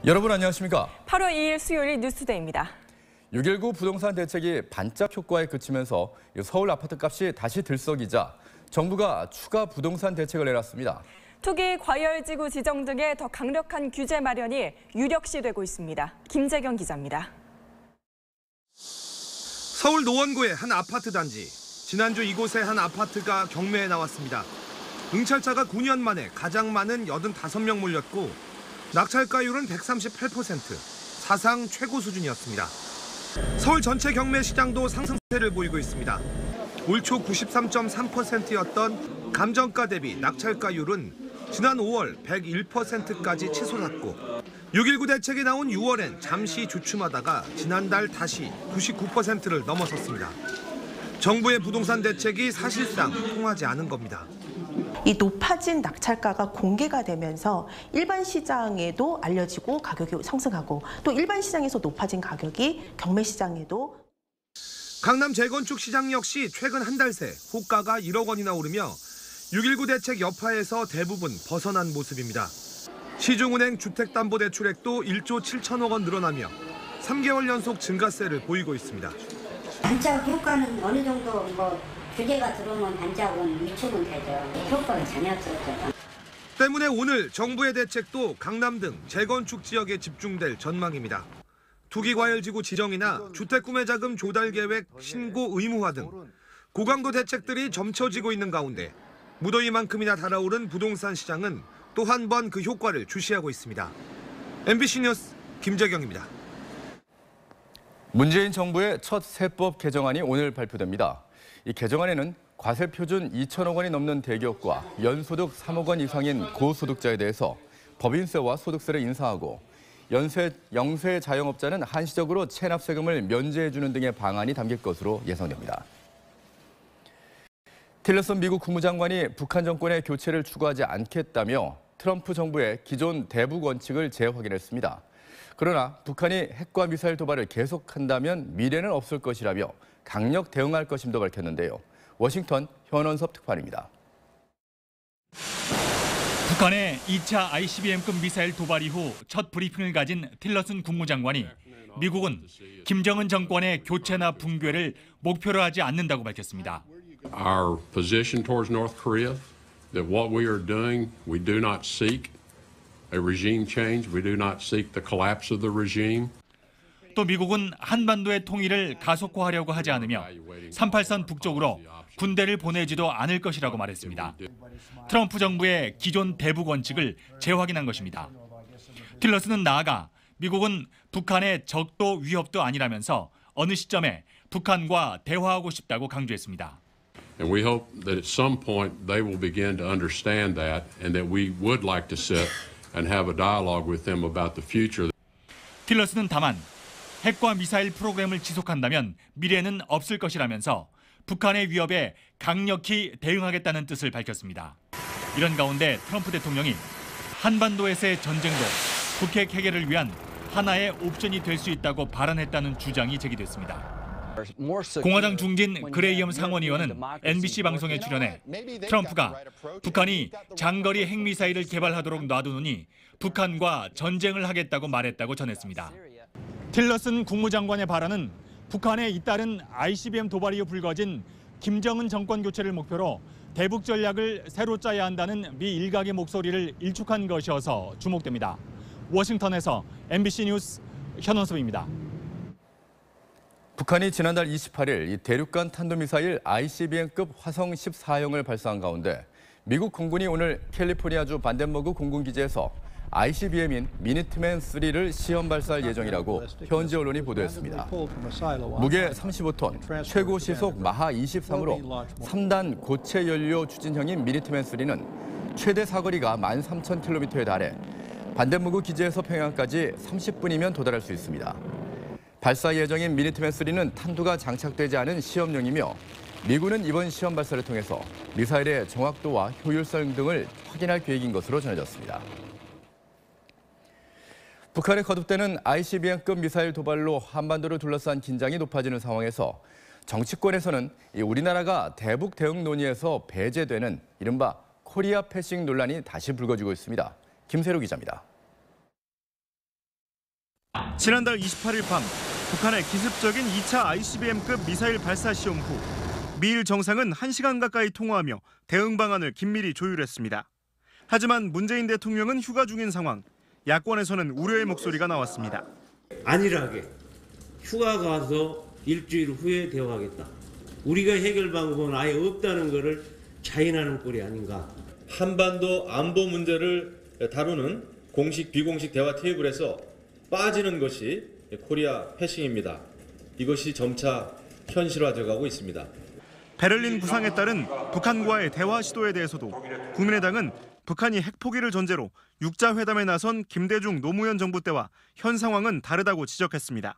여러분 안녕하십니까? 8월 2일 수요일 뉴스데이입니다. 6.19 부동산 대책이 반짝 효과에 그치면서 서울 아파트값이 다시 들썩이자 정부가 추가 부동산 대책을 내놨습니다. 투기 과열지구 지정 등의 더 강력한 규제 마련이 유력시되고 있습니다. 김재경 기자입니다. 서울 노원구의 한 아파트 단지. 지난주 이곳의 한 아파트가 경매에 나왔습니다. 응찰자가 9년 만에 가장 많은 85명 몰렸고 낙찰가율은 138%, 사상 최고 수준이었습니다. 서울 전체 경매 시장도 상승세를 보이고 있습니다. 올 초 93.3%였던 감정가 대비 낙찰가율은 지난 5월 101%까지 치솟았고 6.19 대책이 나온 6월엔 잠시 주춤하다가 지난달 다시 99%를 넘어섰습니다. 정부의 부동산 대책이 사실상 통하지 않은 겁니다. 이 높아진 낙찰가가 공개가 되면서 일반 시장에도 알려지고 가격이 상승하고 또 일반 시장에서 높아진 가격이 경매 시장에도. 강남 재건축 시장 역시 최근 한 달 새 호가가 1억 원이나 오르며 6.19 대책 여파에서 대부분 벗어난 모습입니다. 시중은행 주택담보대출액도 1조 7천억 원 늘어나며 3개월 연속 증가세를 보이고 있습니다. 반짝 효과는 어느 정도 규제가 들어오면 반짝은 위축은 되죠. 효과는 전혀 없었죠. 때문에 오늘 정부의 대책도 강남 등 재건축 지역에 집중될 전망입니다. 투기과열지구 지정이나 주택구매자금 조달계획 신고 의무화 등 고강도 대책들이 점쳐지고 있는 가운데 무더위만큼이나 달아오른 부동산 시장은 또 한 번 그 효과를 주시하고 있습니다. MBC 뉴스 김재경입니다. 문재인 정부의 첫 세법 개정안이 오늘 발표됩니다. 이 개정안에는 과세 표준 2천억 원이 넘는 대기업과 연소득 3억 원 이상인 고소득자에 대해서 법인세와 소득세를 인상하고 영세 자영업자는 한시적으로 체납세금을 면제해주는 등의 방안이 담길 것으로 예상됩니다. 틸러슨 미국 국무장관이 북한 정권의 교체를 추구하지 않겠다며 트럼프 정부의 기존 대북 원칙을 재확인했습니다. 그러나 북한이 핵과 미사일 도발을 계속한다면 미래는 없을 것이라며 강력 대응할 것임도 밝혔는데요. 워싱턴 현원섭 특파원입니다. 북한의 2차 ICBM급 미사일 도발 이후 첫 브리핑을 가진 틸러슨 국무장관이 미국은 김정은 정권의 교체나 붕괴를 목표로 하지 않는다고 밝혔습니다. Our position towards North Korea, that what we are doing, we do not seek a regime change, we do not seek the collapse of the regime. 또 미국은 한반도의 통일을 가속화하려고 하지 않으며 38선 북쪽으로 군대를 보내지도 않을 것이라고 말했습니다. 트럼프 정부의 기존 대북 원칙을 재확인한 것입니다. 틸러슨은 나아가 미국은 북한의 적도 위협도 아니라면서 어느 시점에 북한과 대화하고 싶다고 강조했습니다. And we hope that at some point they will begin to understand that and that we would like to sit and have a dialogue with them about the future. 틸러슨은 다만 핵과 미사일 프로그램을 지속한다면 미래는 없을 것이라면서 북한의 위협에 강력히 대응하겠다는 뜻을 밝혔습니다. 이런 가운데 트럼프 대통령이 한반도에서의 전쟁도 북핵 해결을 위한 하나의 옵션이 될 수 있다고 발언했다는 주장이 제기됐습니다. 공화당 중진 그레이엄 상원의원은 NBC 방송에 출연해 트럼프가 북한이 장거리 핵미사일을 개발하도록 놔두느니 북한과 전쟁을 하겠다고 말했다고 전했습니다. 틸러슨 국무장관의 발언은 북한에 잇따른 ICBM 도발 이후 불거진 김정은 정권 교체를 목표로 대북 전략을 새로 짜야 한다는 미 일각의 목소리를 일축한 것이어서 주목됩니다. 워싱턴에서 MBC 뉴스 현원섭입니다. 북한이 지난달 28일 대륙간 탄도미사일 ICBM급 화성 14형을 발사한 가운데 미국 공군이 오늘 캘리포니아주 반덴버그 공군기지에서 ICBM인 미니트맨 3를 시험 발사할 예정이라고 현지 언론이 보도했습니다. 무게 35톤, 최고 시속 마하 23으로 3단 고체 연료 추진형인 미니트맨 3는 최대 사거리가 13,000km에 달해 반덴버그 기지에서 평양까지 30분이면 도달할 수 있습니다. 발사 예정인 미니트맨 3는 탄두가 장착되지 않은 시험용이며 미군은 이번 시험 발사를 통해서 미사일의 정확도와 효율성 등을 확인할 계획인 것으로 전해졌습니다. 북한의 거듭되는 ICBM급 미사일 도발로 한반도를 둘러싼 긴장이 높아지는 상황에서 정치권에서는 우리나라가 대북 대응 논의에서 배제되는 이른바 코리아 패싱 논란이 다시 불거지고 있습니다. 김세로 기자입니다. 지난달 28일 밤 북한의 기습적인 2차 ICBM급 미사일 발사 시험 후 미일 정상은 1시간 가까이 통화하며 대응 방안을 긴밀히 조율했습니다. 하지만 문재인 대통령은 휴가 중인 상황, 야권에서는 우려의 목소리가 나왔습니다. 안일하게 휴가 가서 일주일 후에 대화하겠다. 우리가 해결 방법은 아예 없다는 것을 자인하는 꼴이 아닌가. 한반도 안보 문제를 다루는 공식 비공식 대화 테이블에서 빠지는 것이 코리아 패싱입니다. 이것이 점차 현실화되어가고 있습니다. 베를린 구상에 따른 북한과의 대화 시도에 대해서도 국민의당은 북한이 핵포기를 전제로 육자회담에 나선 김대중 노무현 정부 때와 현 상황은 다르다고 지적했습니다.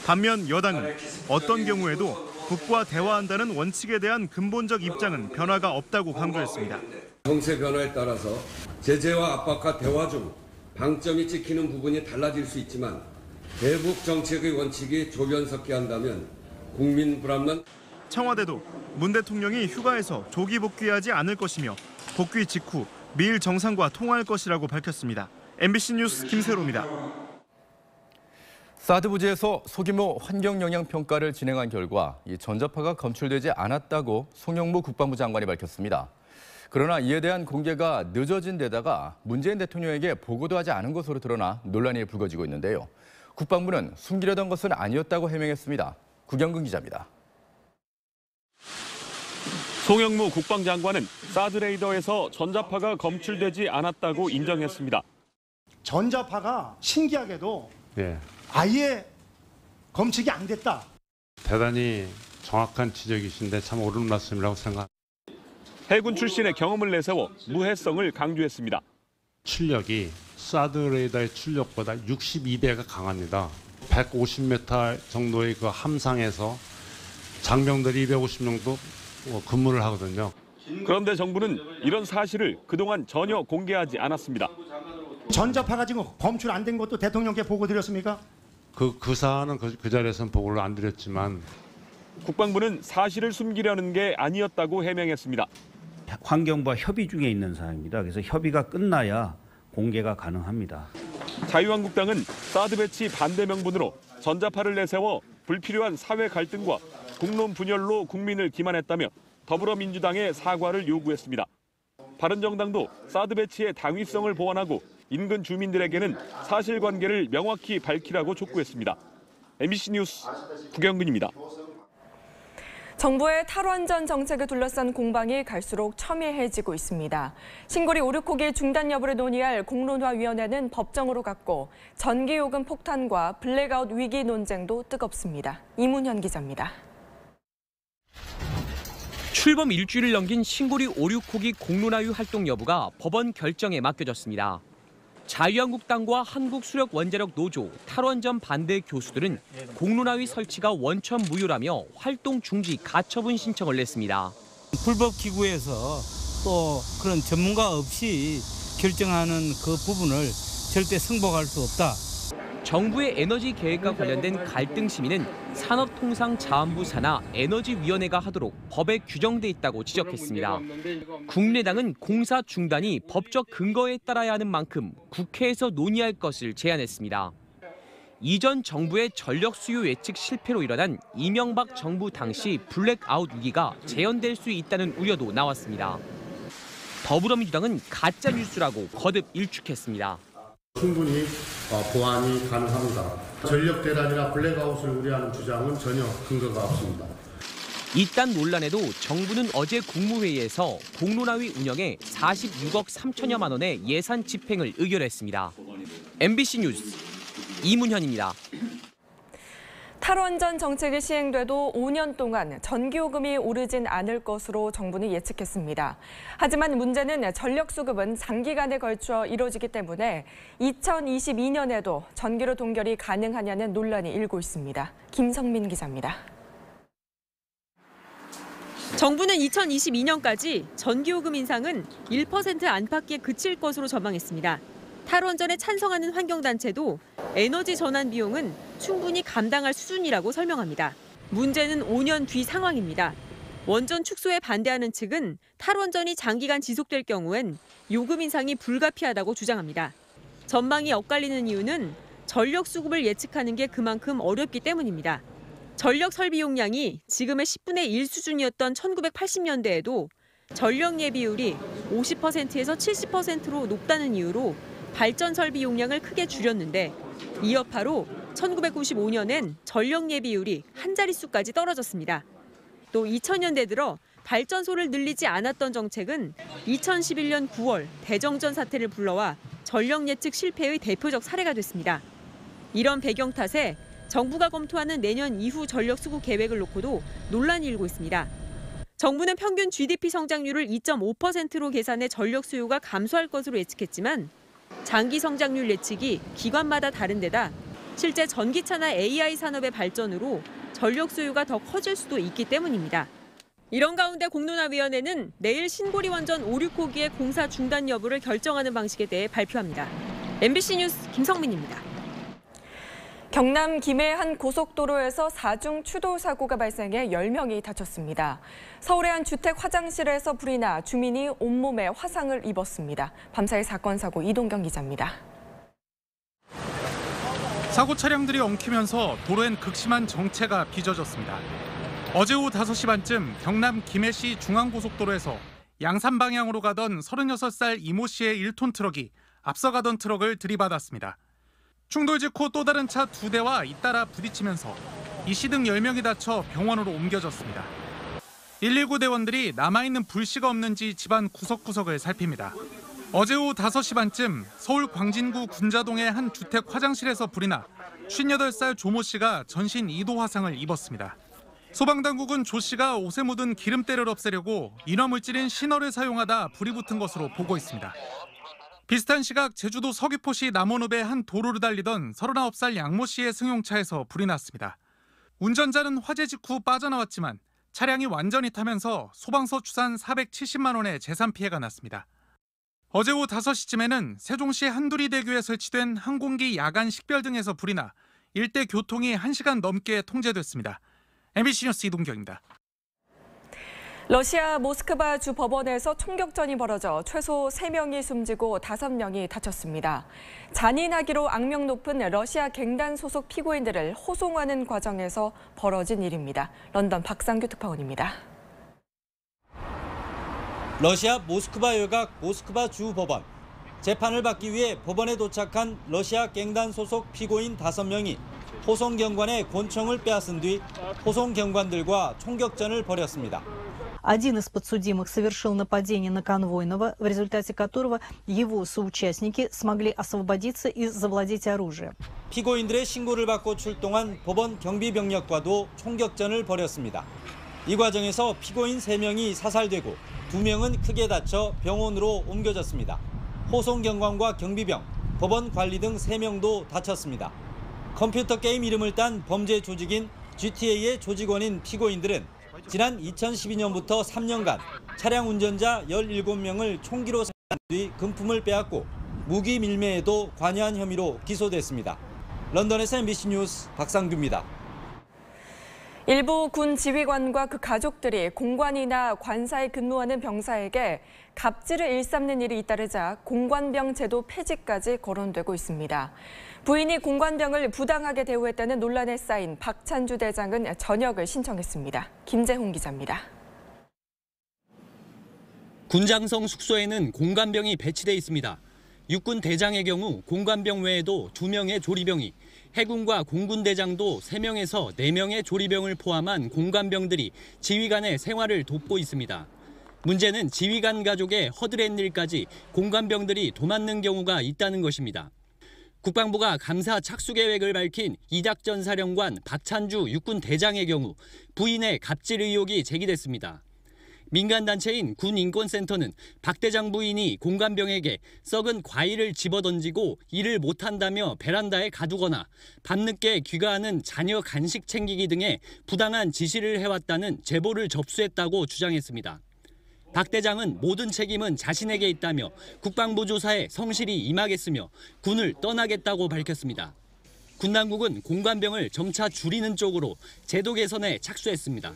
반면 여당은 어떤 경우에도 북과 대화한다는 원칙에 대한 근본적 입장은 변화가 없다고 강조했습니다. 정세 변화에 따라서 제재와 압박과 대화 중 방점이 찍히는 부분이 달라질 수 있지만 대북 정책의 원칙이 조변석게 한다면 국민 불안만. 청와대도 문 대통령이 휴가에서 조기 복귀하지 않을 것이며 복귀 직후 미일 정상과 통화할 것이라고 밝혔습니다. MBC 뉴스 김세로입니다. 사드 부지에서 소규모 환경 영향 평가를 진행한 결과 이 전자파가 검출되지 않았다고 송영무 국방부 장관이 밝혔습니다. 그러나 이에 대한 공개가 늦어진 데다가 문재인 대통령에게 보고도 하지 않은 것으로 드러나 논란이 불거지고 있는데요. 국방부는 숨기려던 것은 아니었다고 해명했습니다. 구경근 기자입니다. 송영무 국방장관은 사드 레이더에서 전자파가 검출되지 않았다고 인정했습니다. 전자파가 신기하게도 아예 검출이 안 됐다. 대단히 정확한 지적이신데 참 옳은 말씀이라고 생각합니다. 해군 출신의 경험을 내세워 무해성을 강조했습니다. 출력이 사드 레이더의 출력보다 62배가 강합니다. 150m 정도의 그 함상에서 장병들이 250 정도 근무를 하거든요. 그런데 정부는 이런 사실을 그동안 전혀 공개하지 않았습니다. 전자파가 지금 검출 안 된 것도 대통령께 보고 드렸습니까? 그 사안은 그 자리에서는 보고를 안 드렸지만 국방부는 사실을 숨기려는 게 아니었다고 해명했습니다. 환경부와 협의 중에 있는 사항입니다. 그래서 협의가 끝나야 공개가 가능합니다. 자유한국당은 사드 배치 반대 명분으로 전자파를 내세워 불필요한 사회 갈등과 국론 분열로 국민을 기만했다며 더불어민주당의 사과를 요구했습니다. 바른정당도 사드 배치의 당위성을 보완하고 인근 주민들에게는 사실관계를 명확히 밝히라고 촉구했습니다. MBC 뉴스 구경근입니다. 정부의 탈원전 정책을 둘러싼 공방이 갈수록 첨예해지고 있습니다. 신고리 오륙호기 중단 여부를 논의할 공론화위원회는 법정으로 갔고 전기요금 폭탄과 블랙아웃 위기 논쟁도 뜨겁습니다. 이문현 기자입니다. 출범 일주일을 넘긴 신고리 오륙호기 공론화위 활동 여부가 법원 결정에 맡겨졌습니다. 자유한국당과 한국수력원자력노조, 탈원전 반대 교수들은 공론화위 설치가 원천 무효라며 활동 중지 가처분 신청을 냈습니다. 불법기구에서 또 그런 전문가 없이 결정하는 그 부분을 절대 승복할 수 없다. 정부의 에너지 계획과 관련된 갈등 심의는 산업통상자원부 산하 에너지위원회가 하도록 법에 규정돼 있다고 지적했습니다. 국민의당은 공사 중단이 법적 근거에 따라야 하는 만큼 국회에서 논의할 것을 제안했습니다. 이전 정부의 전력 수요 예측 실패로 일어난 이명박 정부 당시 블랙아웃 위기가 재현될 수 있다는 우려도 나왔습니다. 더불어민주당은 가짜 뉴스라고 거듭 일축했습니다. 충분히 보완이 가능합니다. 전력 대란이나 블랙아웃을 우려하는 주장은 전혀 근거가 없습니다. 이딴 논란에도 정부는 어제 국무회의에서 공론화위 운영에 46억 3천여만 원의 예산 집행을 의결했습니다. MBC 뉴스 이문현입니다. 탈원전 정책이 시행돼도 5년 동안 전기요금이 오르진 않을 것으로 정부는 예측했습니다. 하지만 문제는 전력수급은 장기간에 걸쳐 이뤄지기 때문에 2022년에도 전기료 동결이 가능하냐는 논란이 일고 있습니다. 김성민 기자입니다. 정부는 2022년까지 전기요금 인상은 1% 안팎에 그칠 것으로 전망했습니다. 탈원전에 찬성하는 환경단체도 에너지 전환 비용은 충분히 감당할 수준이라고 설명합니다. 문제는 5년 뒤 상황입니다. 원전 축소에 반대하는 측은 탈원전이 장기간 지속될 경우엔 요금 인상이 불가피하다고 주장합니다. 전망이 엇갈리는 이유는 전력 수급을 예측하는 게 그만큼 어렵기 때문입니다. 전력 설비 용량이 지금의 10분의 1 수준이었던 1980년대에도 전력 예비율이 50%에서 70%로 높다는 이유로 발전 설비 용량을 크게 줄였는데 이 여파로 1995년엔 전력 예비율이 한 자릿수까지 떨어졌습니다. 또 2000년대 들어 발전소를 늘리지 않았던 정책은 2011년 9월 대정전 사태를 불러와 전력 예측 실패의 대표적 사례가 됐습니다. 이런 배경 탓에 정부가 검토하는 내년 이후 전력 수급 계획을 놓고도 논란이 일고 있습니다. 정부는 평균 GDP 성장률을 2.5%로 계산해 전력 수요가 감소할 것으로 예측했지만 장기 성장률 예측이 기관마다 다른 데다 실제 전기차나 AI 산업의 발전으로 전력 수요가 더 커질 수도 있기 때문입니다. 이런 가운데 공론화위원회는 내일 신고리 원전 5, 6호기의 공사 중단 여부를 결정하는 방식에 대해 발표합니다. MBC 뉴스 김성민입니다. 경남 김해 한 고속도로에서 4중 추돌 사고가 발생해 10명이 다쳤습니다. 서울의 한 주택 화장실에서 불이 나 주민이 온몸에 화상을 입었습니다. 밤사이 사건 사고 이동경 기자입니다. 사고 차량들이 엉키면서 도로엔 극심한 정체가 빚어졌습니다. 어제 오후 5시 반쯤 경남 김해시 중앙고속도로에서 양산 방향으로 가던 36살 이모 씨의 1톤 트럭이 앞서가던 트럭을 들이받았습니다. 충돌 직후 또 다른 차 2대와 잇따라 부딪히면서 이 씨 등 10명이 다쳐 병원으로 옮겨졌습니다. 119 대원들이 남아있는 불씨가 없는지 집안 구석구석을 살핍니다. 어제 오후 5시 반쯤 서울 광진구 군자동의 한 주택 화장실에서 불이 나 58살 조모 씨가 전신 2도 화상을 입었습니다. 소방당국은 조 씨가 옷에 묻은 기름때를 없애려고 인화물질인 신어를 사용하다 불이 붙은 것으로 보고 있습니다. 비슷한 시각 제주도 서귀포시 남원읍의 한 도로를 달리던 39살 양모 씨의 승용차에서 불이 났습니다. 운전자는 화재 직후 빠져나왔지만 차량이 완전히 타면서 소방서 추산 470만 원의 재산 피해가 났습니다. 어제 오후 5시쯤에는 세종시 한두리대교에 설치된 항공기 야간 식별 등에서 불이 나 일대 교통이 1시간 넘게 통제됐습니다. MBC 뉴스 이동경입니다. 러시아 모스크바 주 법원에서 총격전이 벌어져 최소 3명이 숨지고 5명이 다쳤습니다. 잔인하기로 악명 높은 러시아 갱단 소속 피고인들을 호송하는 과정에서 벌어진 일입니다. 런던 박상규 특파원입니다. 러시아 모스크바 열각 모스크바 주 법원. 재판을 받기 위해 법원에 도착한 러시아 갱단 소속 피고인 5명이 호송 경관의 권총을 빼앗은 뒤 호송 경관들과 총격전을 벌였습니다. Один из подсудимых совершил нападение на конвойного, в результате которого его соучастники смогли освободиться и завладеть оружием. 피고인들의 신고를 받고 출동한 법원 경비병력과도 총격전을 벌였습니다. 이 과정에서 피고인 3명이 사살되고 2명은 크게 다쳐 병원으로 옮겨졌습니다. 호송 경관과 경비병, 법원 관리 등 3명도 다쳤습니다. 컴퓨터 게임 이름을 딴 범죄 조직인 GTA의 조직원인 피고인들은 지난 2012년부터 3년간 차량 운전자 17명을 총기로 살해한 뒤 금품을 빼앗고 무기 밀매에도 관여한 혐의로 기소됐습니다. 런던에서 MBC 뉴스 박상규입니다. 일부 군 지휘관과 그 가족들이 공관이나 관사에 근무하는 병사에게 갑질을 일삼는 일이 잇따르자 공관병 제도 폐지까지 거론되고 있습니다. 부인이 공관병을 부당하게 대우했다는 논란에 쌓인 박찬주 대장은 전역을 신청했습니다. 김재홍 기자입니다. 군장성 숙소에는 공관병이 배치돼 있습니다. 육군 대장의 경우 공관병 외에도 2명의 조리병이, 해군과 공군대장도 3명에서 4명의 조리병을 포함한 공관병들이 지휘관의 생활을 돕고 있습니다. 문제는 지휘관 가족의 허드렛 일까지 공관병들이 도맡는 경우가 있다는 것입니다. 국방부가 감사 착수 계획을 밝힌 이작전 사령관 박찬주 육군 대장의 경우 부인의 갑질 의혹이 제기됐습니다. 민간단체인 군인권센터는 박 대장 부인이 공관병에게 썩은 과일을 집어던지고 일을 못한다며 베란다에 가두거나 밤늦게 귀가하는 자녀 간식 챙기기 등의 부당한 지시를 해왔다는 제보를 접수했다고 주장했습니다. 박 대장은 모든 책임은 자신에게 있다며 국방부 조사에 성실히 임하겠으며 군을 떠나겠다고 밝혔습니다. 군 당국은 공관병을 점차 줄이는 쪽으로 제도 개선에 착수했습니다.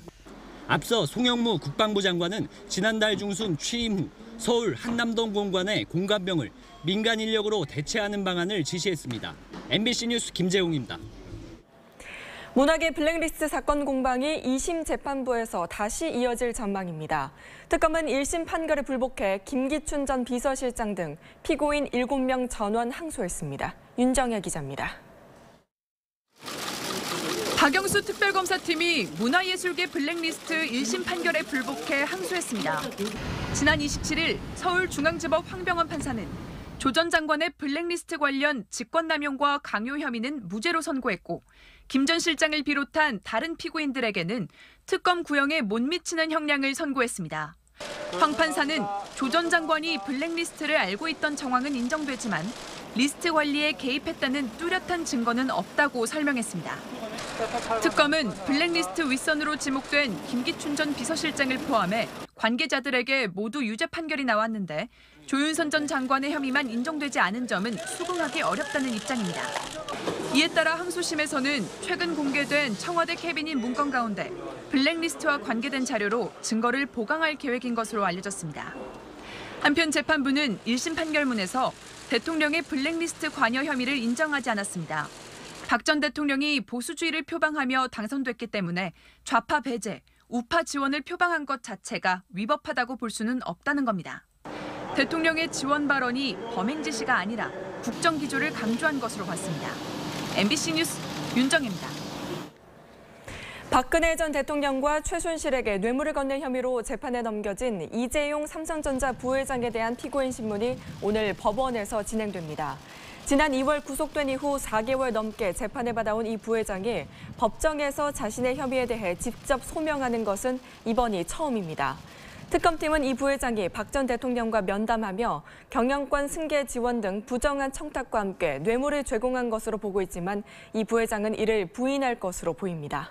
앞서 송영무 국방부 장관은 지난달 중순 취임 후 서울 한남동 공관의 공관병을 민간 인력으로 대체하는 방안을 지시했습니다. MBC 뉴스 김재웅입니다. 문학의 블랙리스트 사건 공방이 2심 재판부에서 다시 이어질 전망입니다. 특검은 1심 판결에 불복해 김기춘 전 비서실장 등 피고인 7명 전원 항소했습니다. 윤정혜 기자입니다. 박영수 특별검사팀이 문화예술계 블랙리스트 1심 판결에 불복해 항소했습니다. 지난 27일 서울중앙지법 황병헌 판사는 조 전 장관의 블랙리스트 관련 직권남용과 강요 혐의는 무죄로 선고했고 김 전 실장을 비롯한 다른 피고인들에게는 특검 구형에 못 미치는 형량을 선고했습니다. 황 판사는 조 전 장관이 블랙리스트를 알고 있던 정황은 인정되지만 리스트 관리에 개입했다는 뚜렷한 증거는 없다고 설명했습니다. 특검은 블랙리스트 윗선으로 지목된 김기춘 전 비서실장을 포함해 관계자들에게 모두 유죄 판결이 나왔는데 조윤선 전 장관의 혐의만 인정되지 않은 점은 수긍하기 어렵다는 입장입니다. 이에 따라 항소심에서는 최근 공개된 청와대 캐비닛 문건 가운데 블랙리스트와 관계된 자료로 증거를 보강할 계획인 것으로 알려졌습니다. 한편 재판부는 1심 판결문에서 대통령의 블랙리스트 관여 혐의를 인정하지 않았습니다. 박 전 대통령이 보수주의를 표방하며 당선됐기 때문에 좌파 배제, 우파 지원을 표방한 것 자체가 위법하다고 볼 수는 없다는 겁니다. 대통령의 지원 발언이 범행 지시가 아니라 국정 기조를 강조한 것으로 봤습니다. MBC 뉴스 윤정혜입니다. 박근혜 전 대통령과 최순실에게 뇌물을 건넨 혐의로 재판에 넘겨진 이재용 삼성전자 부회장에 대한 피고인 신문이 오늘 법원에서 진행됩니다. 지난 2월 구속된 이후 4개월 넘게 재판을 받아온 이 부회장이 법정에서 자신의 혐의에 대해 직접 소명하는 것은 이번이 처음입니다. 특검팀은 이 부회장이 박 전 대통령과 면담하며 경영권 승계 지원 등 부정한 청탁과 함께 뇌물을 제공한 것으로 보고 있지만 이 부회장은 이를 부인할 것으로 보입니다.